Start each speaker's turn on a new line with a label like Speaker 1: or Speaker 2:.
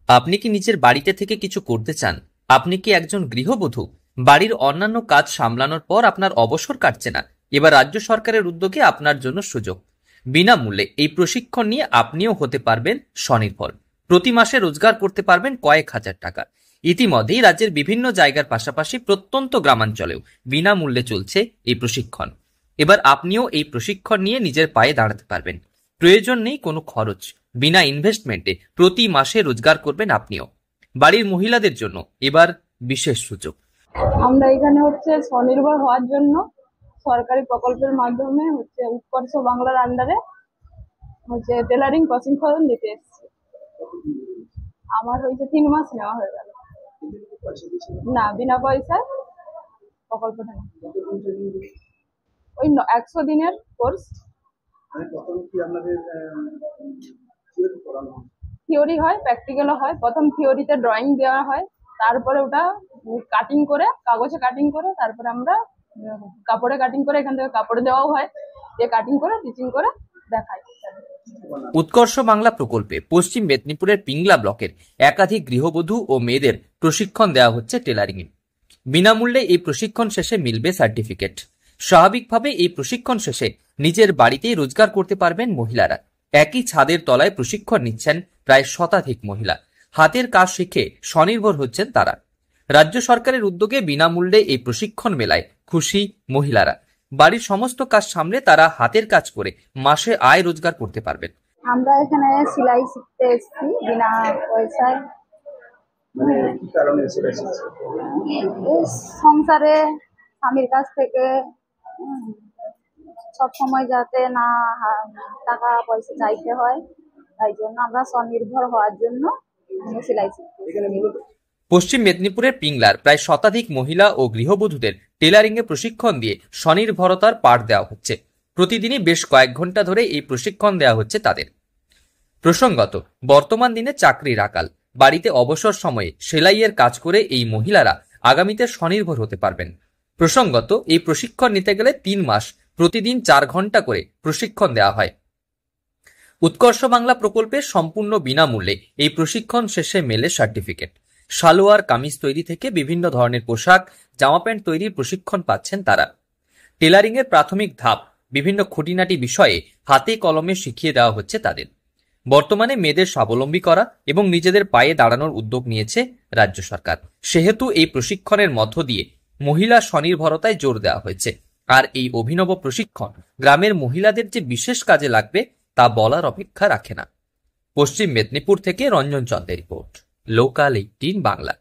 Speaker 1: আপনি কি নিজের বাড়িতে থেকে কিছু করতে চান? আপনি কি একজন গৃহবধূ? বাড়ির অন্যান্য কাজ সামলানোর পর আপনার অবসর কাটছে না? এবার রাজ্য সরকারের উদ্যোগে আপনার জন্য সুযোগ। বিনামূল্যে এই প্রশিক্ষণ নিয়ে আপনিও হতে পারবেন স্বনির্ভর। প্রতি মাসে রোজগার করতে পারবেন কয়েক হাজার টাকা। ইতিমধ্যেই রাজ্যের বিভিন্ন জায়গার পাশাপাশি প্রত্যন্ত গ্রামাঞ্চলেও বিনামূল্যে চলছে এই প্রশিক্ষণ। এবার আপনিও এই প্রশিক্ষণ নিয়ে নিজের পায়ে দাঁড়াতে পারবেন। প্রয়োজন নেই কোনো খরচ। বিনা ইনভেস্টমেন্টে প্রতি মাসে রোজগার করবেন আপনিও। বাড়ির মহিলাদের জন্য এবার বিশেষ সুযোগ।
Speaker 2: আমরা এখানে স্বনির্ভর হওয়ার জন্য সরকারি প্রকল্পের মাধ্যমে উৎকর্ষ বাংলার আন্ডারে টেলারিং প্রশিক্ষণ দিতে এসেছি। আমার 3 মাস নেওয়া হয়ে গেল। না, বিনা পয়সায় প্রকল্পটা না। ওই 100 দিনের কোর্স। থিওরি হয়, প্র্যাকটিক্যালও হয়। প্রথম থিওরিতে ড্রয়িং দেওয়া হয়, তারপরে ওটা কাটিং করে, কাগজে কাটিং করে, তারপরে আমরা কাপড়ে কাটিং করে, এখান থেকে কাপড়ে দেওয়াও হয়, যে কাটিং করে টিচিং করে দেখায়।
Speaker 1: উৎকর্ষ বাংলা প্রকল্পে পশ্চিম মেদিনীপুরের পিংলা ব্লকের একাধিক গৃহবধূ ও মেয়েদের প্রশিক্ষণ দেওয়া হচ্ছে টেলারিং এ। বিনামূল্যে এই প্রশিক্ষণ শেষে মিলবে সার্টিফিকেট। স্বাভাবিকভাবে এই প্রশিক্ষণ শেষে নিজের বাড়িতেই রোজগার করতে পারবেন মহিলারা। একই ছাদের তলায় প্রশিক্ষণ নিচ্ছেন প্রায় শতাধিক মহিলা। হাতের কাজ শিখে স্বনির্ভর হচ্ছেন তারা। রাজ্য সরকারের উদ্যোগে বিনামূল্যে এই প্রশিক্ষণ মেলায় খুশি মহিলারা। বাড়ির সমস্ত কাজ সামলে তারা হাতের কাজ করে মাসে আয় রোজগার করতে পারবেন।
Speaker 2: আমরা এখানে সেলাই শিখতে এসেছি বিনা পয়সায়। সংসারে স্বামীর কাছ থেকে সব সময় যাতে না টাকা পয়সা চাইতে হয়, তাই জন্য আমরা স্বনির্ভর হওয়ার জন্য সেলাই শিখতে।
Speaker 1: পশ্চিম মেদিনীপুরের পিংলার প্রায় শতাধিক মহিলা ও গৃহবধূদের টেলারিং এ প্রশিক্ষণ দিয়ে স্বনির্ভরতার পাঠ দেওয়া হচ্ছে। প্রতিদিনই বেশ কয়েক ঘন্টা ধরে এই প্রশিক্ষণ দেওয়া হচ্ছে তাদের। প্রসঙ্গত, বর্তমান দিনে চাকরির আকাল, বাড়িতে অবসর সময়ে সেলাইয়ের কাজ করে এই মহিলারা আগামীতে স্বনির্ভর হতে পারবেন। প্রসঙ্গত, এই প্রশিক্ষণ নিতে গেলে 3 মাস প্রতিদিন 4 ঘন্টা করে প্রশিক্ষণ দেওয়া হয়। উৎকর্ষ বাংলা প্রকল্পের সম্পূর্ণ বিনামূল্যে এই প্রশিক্ষণ শেষে মেলে সার্টিফিকেট। সালোয়ার কামিজ তৈরি থেকে বিভিন্ন ধরনের পোশাক, জামা প্যান্ট তৈরির প্রশিক্ষণ পাচ্ছেন তারা। টেলারিং এর প্রাথমিক ধাপ বিভিন্ন খুঁটিনাটি বিষয়ে হাতে কলমে শিখিয়ে দেওয়া হচ্ছে তাদের। বর্তমানে মেয়েদের স্বাবলম্বী করা এবং নিজেদের পায়ে দাঁড়ানোর উদ্যোগ নিয়েছে রাজ্য সরকার। সেহেতু এই প্রশিক্ষণের মধ্য দিয়ে মহিলা স্বনির্ভরতায় জোর দেওয়া হয়েছে। আর এই অভিনব প্রশিক্ষণ গ্রামের মহিলাদের যে বিশেষ কাজে লাগবে তা বলার অপেক্ষা রাখে না। পশ্চিম মেদিনীপুর থেকে রঞ্জন চন্দ্রের রিপোর্ট, লোকাল 18 বাংলা।